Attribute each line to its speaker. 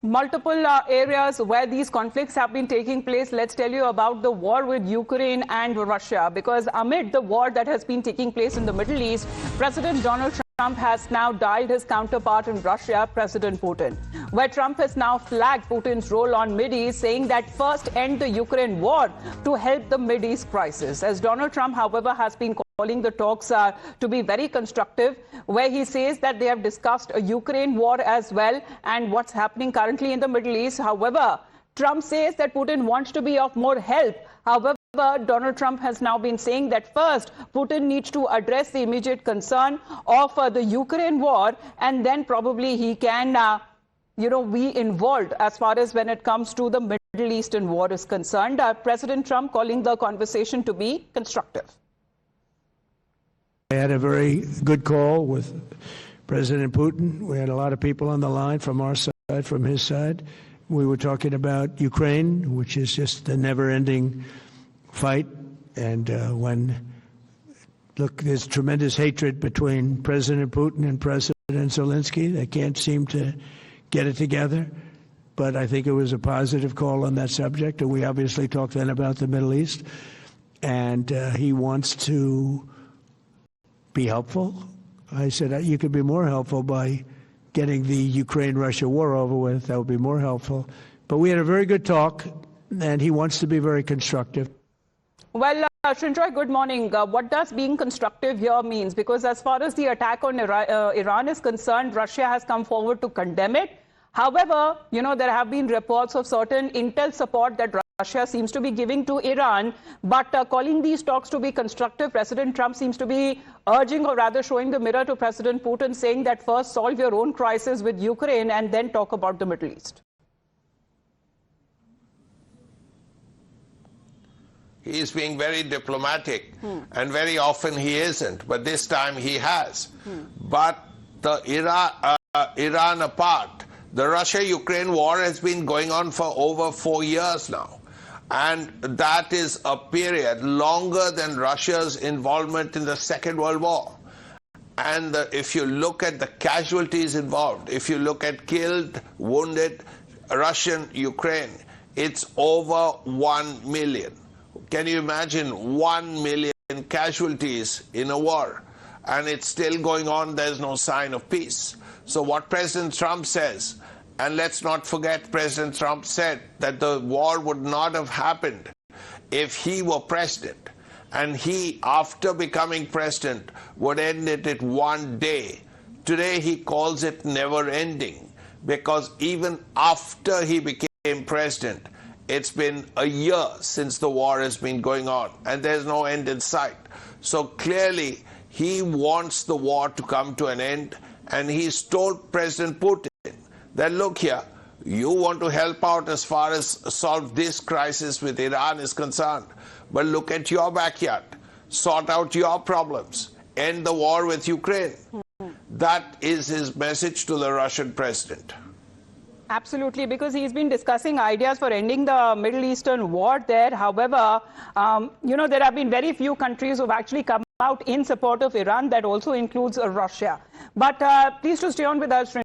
Speaker 1: Multiple areas where these conflicts have been taking place. Let's tell you about the war with Ukraine and Russia, because amid the war that has been taking place in the Middle East, President Donald Trump has now dialed his counterpart in Russia, President Putin, where Trump has now flagged Putin's role on Mideast, saying that first end the Ukraine war to help the Mideast crisis. As Donald Trump, however, has been calling the talks to be very constructive, where he says that they have discussed a Ukraine war as well and what's happening currently in the Middle East. However, Trump says that Putin wants to be of more help. However, Donald Trump has now been saying that first, Putin needs to address the immediate concern of the Ukraine war, and then probably he can, be involved as far as when it comes to the Middle Eastern war is concerned. President Trump calling the conversation to be constructive.
Speaker 2: I had a very good call with President Putin. We had a lot of people on the line from our side, from his side. We were talking about Ukraine, which is just a never-ending fight. And there's tremendous hatred between President Putin and President Zelensky. They can't seem to get it together. But I think it was a positive call on that subject. And we obviously talked then about the Middle East. And he wants to be helpful. I said, you could be more helpful by getting the Ukraine-Russia war over with. That would be more helpful. But we had a very good talk, and he wants to be very constructive.
Speaker 1: Well, Srinjoy, good morning. What does being constructive here means? Because as far as the attack on Iran is concerned, Russia has come forward to condemn it. However, there have been reports of certain intel support that Russia seems to be giving to Iran, but calling these talks to be constructive, President Trump seems to be urging, or rather showing the mirror to President Putin, saying that first solve your own crisis with Ukraine and then talk about the Middle East.
Speaker 3: He is being very diplomatic, and very often he isn't, but this time he has. But the Iran apart, the Russia-Ukraine war has been going on for over 4 years now. And that is a period longer than Russia's involvement in the Second World War. And if you look at the casualties involved, if you look at killed, wounded, Russian, Ukraine, it's over 1 million. Can you imagine 1 million casualties in a war? And it's still going on. There's no sign of peace. So what President Trump says, and let's not forget, President Trump said that the war would not have happened if he were president. And he, after becoming president, would end it in one day. Today he calls it never ending, because even after he became president, it's been a year since the war has been going on, and there's no end in sight. So clearly he wants the war to come to an end, and he's told President Putin that, look here, you want to help out as far as solve this crisis with Iran is concerned, but look at your backyard, sort out your problems, end the war with Ukraine. That is his message to the Russian president.
Speaker 1: Absolutely, because he's been discussing ideas for ending the Middle Eastern war there. However, there have been very few countries who've actually come out in support of Iran. That also includes Russia. But please to stay on with us.